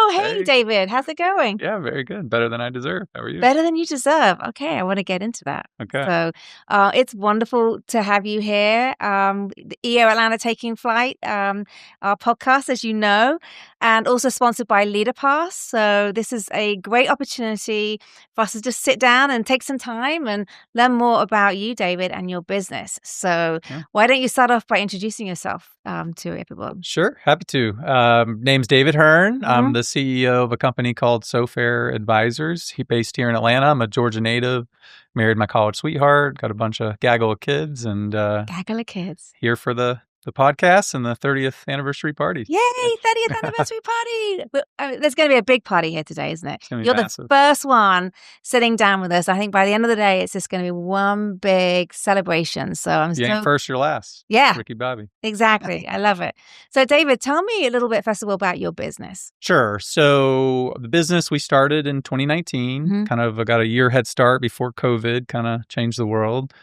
Oh, hey, Hey. David. How's it going? Yeah, very good. Better than I deserve. How are you? Better than you deserve. Okay, I want to get into that. Okay. So, it's wonderful to have you here. The EO Atlanta Taking Flight, our podcast, as you know, and also sponsored by LeaderPass. So, this is a great opportunity for us to just sit down and take some time and learn more about you, David, and your business. So, Yeah. why don't you start off by introducing yourself to everyone? Sure. Happy to. Name's David Hern. I'm Mhm. the CEO of a company called Sofer Advisors. Based here in Atlanta. I'm a Georgia native. Married my college sweetheart. Got a bunch of gaggle of kids, and Gaggle of kids. here for the podcast and the 30th anniversary party. Yay, 30th anniversary party. There's going to be a big party here today, isn't it? It's gonna be You're the massive. first one sitting down with us. I think by the end of the day, it's just going to be one big celebration. So I'm You ain't so, first, you're last. yeah, Ricky Bobby. exactly. I love it. So David, tell me a little bit, first of all, about your business. Sure. So the business we started in 2019, Mhm. kind of got a year head start before COVID kind of changed the world.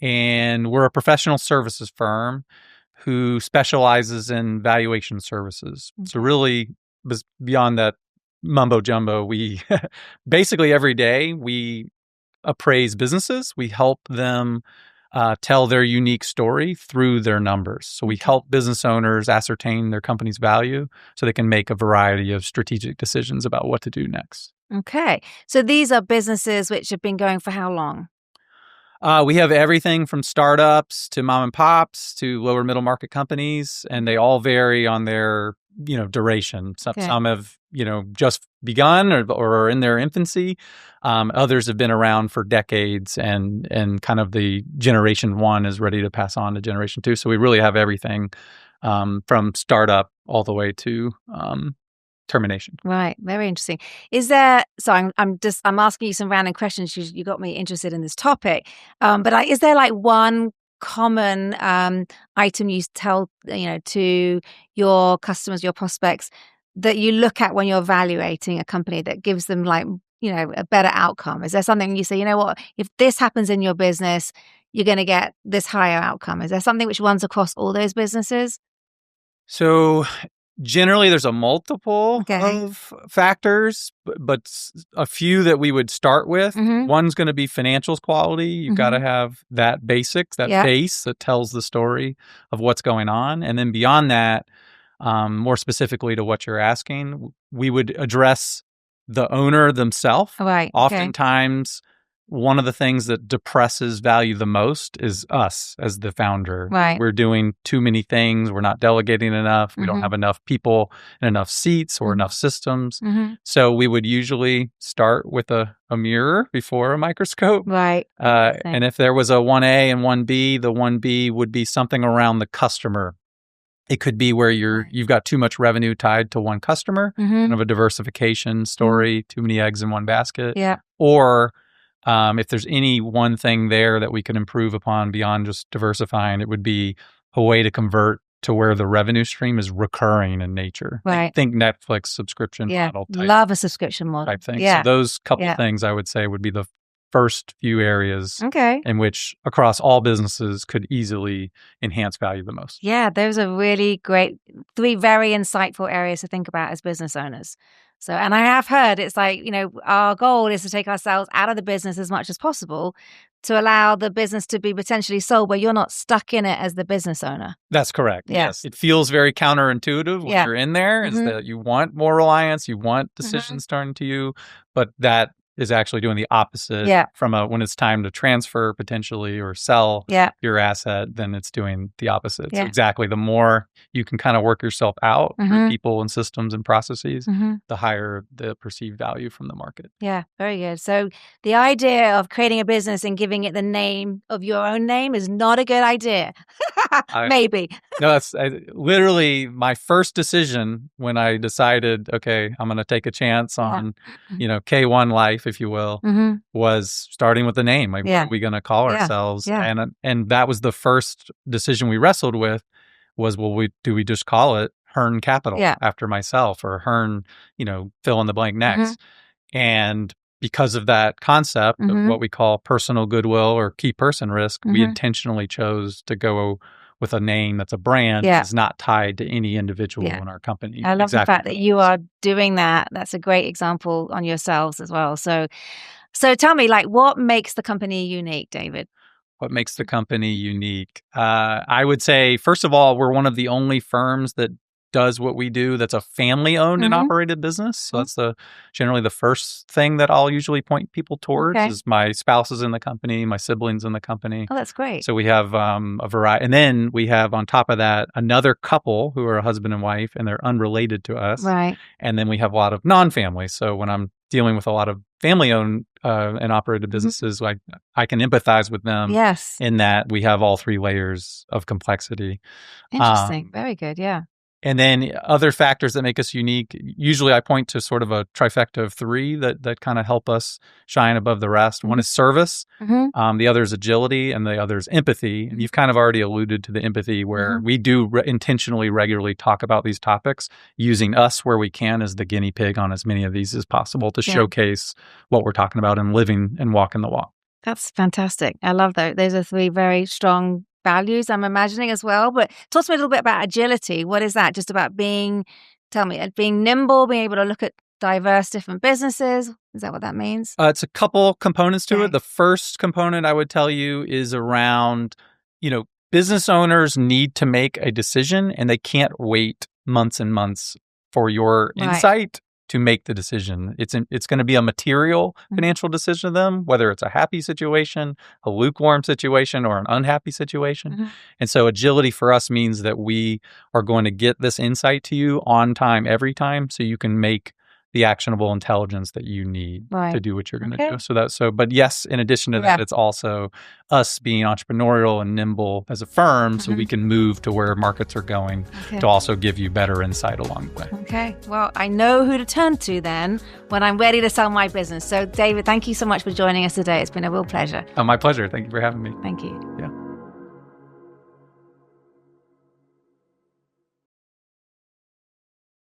And we're a professional services firm who specializes in valuation services. So really, beyond that mumbo jumbo, we basically every day we appraise businesses. We help them tell their unique story through their numbers. So we help business owners ascertain their company's value so they can make a variety of strategic decisions about what to do next. Okay. So these are businesses which have been going for how long? We have everything from startups to mom and pops to lower middle market companies, and they all vary on their duration. Some have just begun or are in their infancy. Others have been around for decades, and kind of the generation one is ready to pass on to generation two. So we really have everything from startup all the way to termination. Right, very interesting. Is there? So I'm asking you some random questions. You got me interested in this topic. But is there like one common item you tell to your customers, your prospects, that you look at when you're evaluating a company that gives them like a better outcome? Is there something you say, you know what, if this happens in your business, you're going to get this higher outcome? Is there something which runs across all those businesses? So generally, there's a multiple Okay. of factors, but a few that we would start with. Mhm. One's going to be financials quality. You've got to have that basics, that Yeah. base that tells the story of what's going on. And then beyond that, more specifically to what you're asking, we would address the owner themselves. Right. Okay. Oftentimes, one of the things that depresses value the most is us as the founder. Right. We're doing too many things. We're not delegating enough. We don't Mhm. have enough people and enough seats or Mhm. enough systems. Mhm. So we would usually start with a mirror before a microscope. Right. And if there was a 1A and 1B, the 1B would be something around the customer. It could be where you've got too much revenue tied to one customer, kind of a diversification story, too many eggs in one basket. Yeah. Or if there's any one thing there that we could improve upon beyond just diversifying, it would be a way to convert to where the revenue stream is recurring in nature. Right. Think Netflix subscription model type, Love a subscription model type thing. Yeah. So those couple things I would say would be the first few areas Okay. in which across all businesses could easily enhance value the most. Yeah, those are really great, three very insightful areas to think about as business owners. So, and I have heard it's like, our goal is to take ourselves out of the business as much as possible to allow the business to be potentially sold where you're not stuck in it as the business owner. That's correct. Yeah. Yes. It feels very counterintuitive when Yeah. you're in there, is that you want more reliance, you want decisions turned to you, but that is actually doing the opposite. From when it's time to transfer potentially or sell your asset, then it's doing the opposite. So exactly, the more you can kind of work yourself out through people and systems and processes, the higher the perceived value from the market. Yeah, very good. So the idea of creating a business and giving it the name of your own name is not a good idea. Maybe. No, that's literally my first decision when I decided, okay, I'm going to take a chance on, K1 life, if you will, was starting with the name. Like, what are we going to call ourselves? And that was the first decision we wrestled with was, well, do we just call it Hern Capital after myself, or Hern, fill in the blank next. And because of that concept of what we call personal goodwill or key person risk, we intentionally chose to go with a name that's a brand Yeah. is not tied to any individual Yeah. in our company. I love the Exactly fact that you are doing that. That's a great example on yourselves as well. So tell me, like, what makes the company unique, David? What makes the company unique? I would say, first of all, we're one of the only firms that does what we do that's a family-owned and operated business. So that's generally the first thing that I'll usually point people towards is my spouse is in the company, my siblings in the company. Oh, that's great. So we have a variety. And then we have on top of that another couple who are a husband and wife, and they're unrelated to us. Right. And then we have a lot of non-family. So when I'm dealing with a lot of family-owned and operated businesses, I can empathize with them in that we have all three layers of complexity. Interesting. Very good. Yeah. And then other factors that make us unique, usually I point to sort of a trifecta of three that kind of help us shine above the rest. One is service, the other is agility, and the other is empathy. And you've kind of already alluded to the empathy where we do intentionally regularly talk about these topics, using us where we can as the guinea pig on as many of these as possible to showcase what we're talking about and living and walking the walk. That's fantastic. I love that. Those are three very strong values I'm imagining as well. But talk to me a little bit about agility. What is that? Just about being nimble, being able to look at diverse different businesses. Is that what that means? It's a couple components to it. The first component I would tell you is around, business owners need to make a decision and they can't wait months and months for your insight to make the decision. It's going to be a material financial decision to them, whether it's a happy situation, a lukewarm situation, or an unhappy situation. And so agility for us means that we are going to get this insight to you on time, every time, so you can make the actionable intelligence that you need to do what you're going to do. But yes, in addition to that, it's also us being entrepreneurial and nimble as a firm so we can move to where markets are going to also give you better insight along the way. Okay. Well, I know who to turn to then when I'm ready to sell my business. So David, thank you so much for joining us today. It's been a real pleasure. My pleasure. Thank you for having me. Thank you. Yeah.